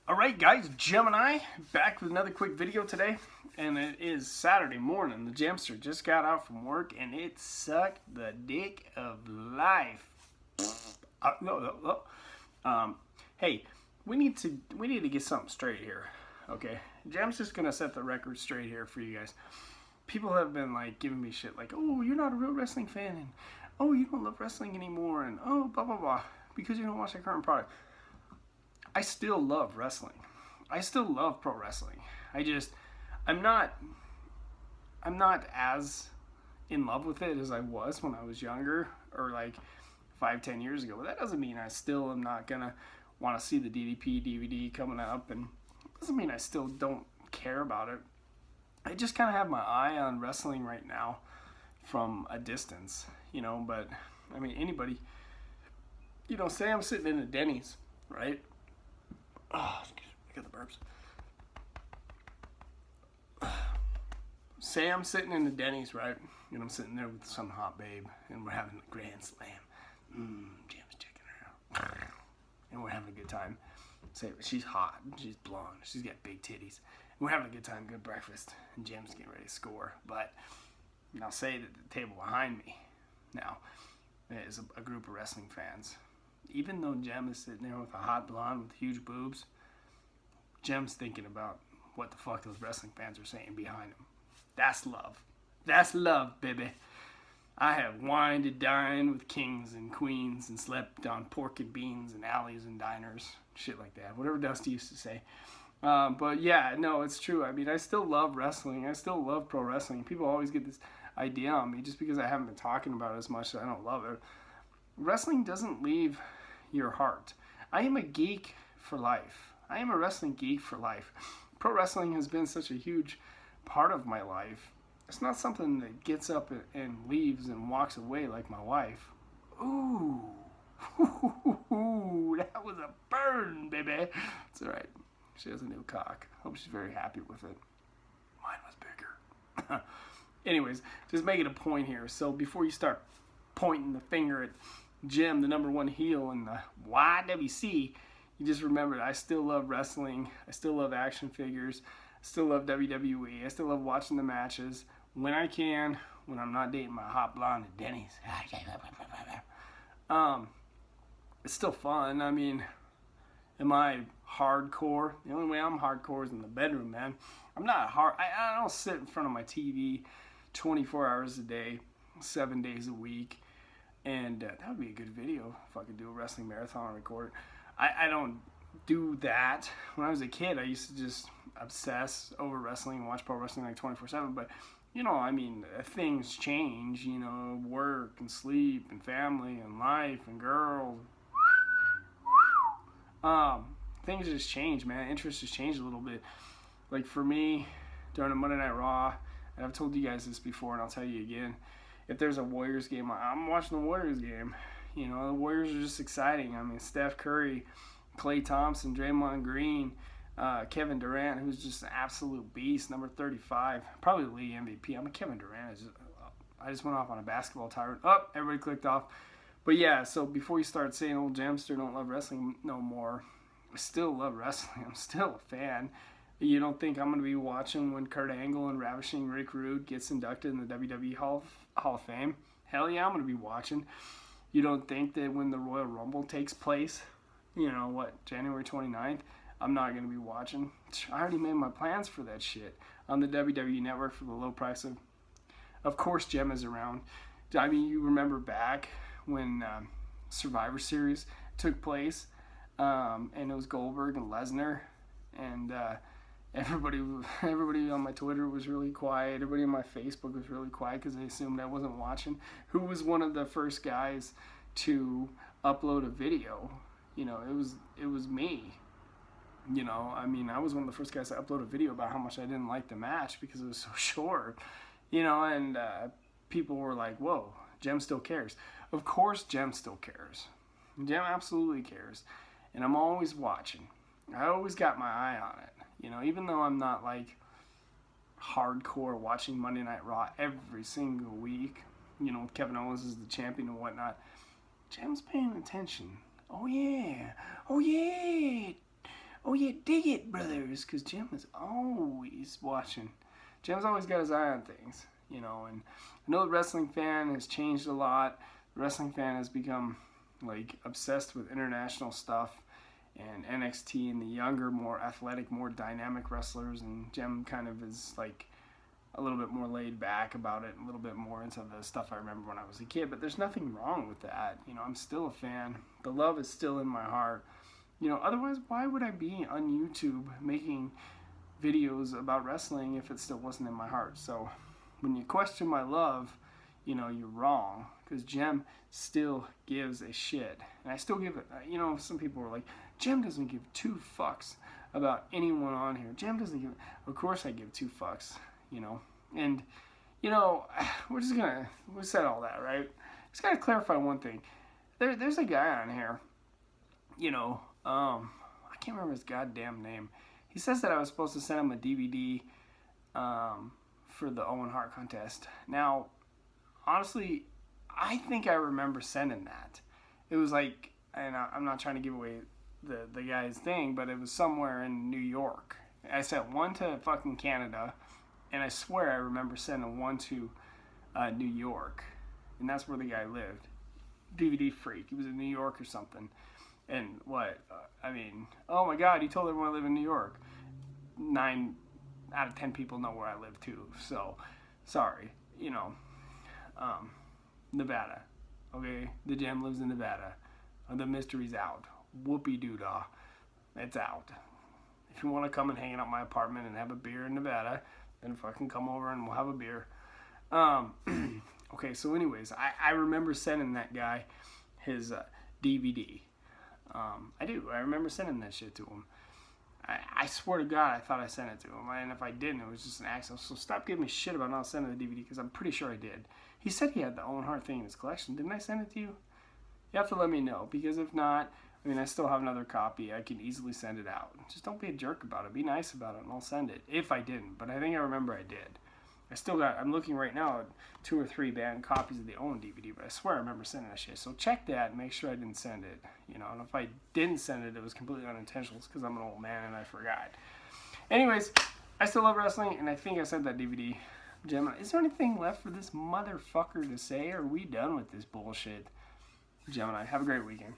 Alright guys, Gemini, back with another quick video today, and it is Saturday morning. The Gemster just got out from work and it sucked the dick of life. Hey, we need to get something straight here, okay? Gem's just gonna set the record straight here for you guys. People have been like giving me shit like, oh, you're not a real wrestling fan, and oh, you don't love wrestling anymore, and oh, blah blah blah, because you don't watch the current product. I still love wrestling. I still love pro wrestling. I'm not as in love with it as I was when I was younger, or like 5-10 years ago. But that doesn't mean I still am not gonna want to see the DDP DVD coming up, and it doesn't mean I still don't care about it. I just kind of have my eye on wrestling right now from a distance, but I mean, anybody, say I'm sitting in a Denny's, right? Oh, excuse me, I got the burps. Say I'm sitting in the Denny's, right? And I'm sitting there with some hot babe, and we're having a grand slam. Jam's checking her out. And we're having a good time. Say, she's hot, she's blonde, she's got big titties. We're having a good time, good breakfast, and Jam's getting ready to score. But I'll say that the table behind me now is a group of wrestling fans. Even though Jem is sitting there with a hot blonde with huge boobs, Jem's thinking about what the fuck those wrestling fans are saying behind him. That's love. That's love, baby. I have wined and dined with kings and queens and slept on pork and beans and alleys and diners, shit like that. Whatever Dusty used to say. But yeah, no, it's true. I mean, I still love wrestling. I still love pro wrestling. People always get this idea on me just because I haven't been talking about it as much that I don't love it. Wrestling doesn't leave your heart. I am a geek for life. I am a wrestling geek for life. Pro wrestling has been such a huge part of my life. It's not something that gets up and leaves and walks away like my wife. Ooh, that was a burn, baby. It's all right. She has a new cock. Hope she's very happy with it. Mine was bigger. Anyways, just making a point here. So before you start pointing the finger at Jim, the number one heel in the YWC, you just remember that I still love wrestling. I still love action figures. I still love WWE. I still love watching the matches when I can, when I'm not dating my hot blonde at Denny's. It's still fun. I mean, am I hardcore? The only way I'm hardcore is in the bedroom, man. I'm not hard. I don't sit in front of my TV 24 hours a day, 7 days a week. And that would be a good video if I could do a wrestling marathon and record it. I don't do that. When I was a kid, I used to just obsess over wrestling and watch pro wrestling like 24/7. But, I mean, things change, work and sleep and family and life and girls. Things just change, man. Interests just change a little bit. Like for me, during a Monday Night Raw, and I've told you guys this before and I'll tell you again, if there's a Warriors game, I'm watching the Warriors game. The Warriors are just exciting. I mean, Steph Curry, Klay Thompson, Draymond Green, Kevin Durant, who's just an absolute beast, number 35, probably the league MVP. I mean, Kevin Durant I just went off on a basketball tirade. Oh, everybody clicked off. But yeah, so before you start saying old Gemster don't love wrestling no more, I still love wrestling. I'm still a fan. You don't think I'm going to be watching when Kurt Angle and Ravishing Rick Rude gets inducted in the WWE Hall of Fame? Hell yeah, I'm going to be watching. You don't think that when the Royal Rumble takes place, January 29th, I'm not going to be watching? I already made my plans for that shit on the WWE Network for the low price of course, Gem is around. I mean, you remember back when Survivor Series took place, and it was Goldberg and Lesnar, and everybody on my Twitter was really quiet. Everybody on my Facebook was really quiet because they assumed I wasn't watching. Who was one of the first guys to upload a video? It was me. I mean, I was one of the first guys to upload a video about how much I didn't like the match because it was so short. And people were like, whoa, Jem still cares. Of course Jem still cares. Jem absolutely cares. And I'm always watching. I always got my eye on it. Even though I'm not like hardcore watching Monday Night Raw every single week, Kevin Owens is the champion and whatnot, Jem's paying attention. Oh yeah. Oh yeah, dig it, brothers, because Jim is always watching. Jim's always got his eye on things, you know. And I know the wrestling fan has changed a lot. The wrestling fan has become like obsessed with international stuff and NXT and the younger, more athletic, more dynamic wrestlers. And Jim kind of is like a little bit more laid back about it, a little bit more into the stuff I remember when I was a kid. But there's nothing wrong with that. You know, I'm still a fan. The love is still in my heart. You know, otherwise, why would I be on YouTube making videos about wrestling if it still wasn't in my heart? So when you question my love, you know, you're wrong, because Jim still gives a shit. And I still give it, you know, some people are like, Jim doesn't give two fucks about anyone on here. Jim doesn't give, of course I give two fucks, you know. And, you know, we said all that, right? Just gotta clarify one thing. There's a guy on here, you know, I can't remember his goddamn name. He says that I was supposed to send him a DVD for the Owen Hart contest. Now, honestly, I think I remember sending that. It was like, and I'm not trying to give away the guy's thing, but it was somewhere in New York. I sent one to fucking Canada, and I swear I remember sending one to New York, and that's where the guy lived. DVD freak. He was in New York or something. And what? I mean, oh my God, he told everyone I live in New York. 9 out of 10 people know where I live too. So, sorry. You know, Nevada. Okay? The Jim lives in Nevada. The mystery's out. Whoopie-doo-dah. It's out. If you want to come and hang out at my apartment and have a beer in Nevada, then fucking come over and we'll have a beer. Okay, so anyways, I remember sending that guy his DVD. I do. I remember sending that shit to him. I swear to God, I thought I sent it to him. And if I didn't, it was just an accident. So stop giving me shit about not sending the DVD, because I'm pretty sure I did. He said he had the Owen Hart thing in his collection. Didn't I send it to you? You have to let me know, because if not, I mean, I still have another copy. I can easily send it out. Just don't be a jerk about it. Be nice about it, and I'll send it. If I didn't. But I think I remember I did. I'm looking right now at 2 or 3 banned copies of the Owen DVD, but I swear I remember sending that shit. So check that and make sure I didn't send it, you know. And if I didn't send it, it was completely unintentional. It's because I'm an old man and I forgot. Anyways, I still love wrestling, and I think I sent that DVD. Gemini, is there anything left for this motherfucker to say, or are we done with this bullshit? Gemini, have a great weekend.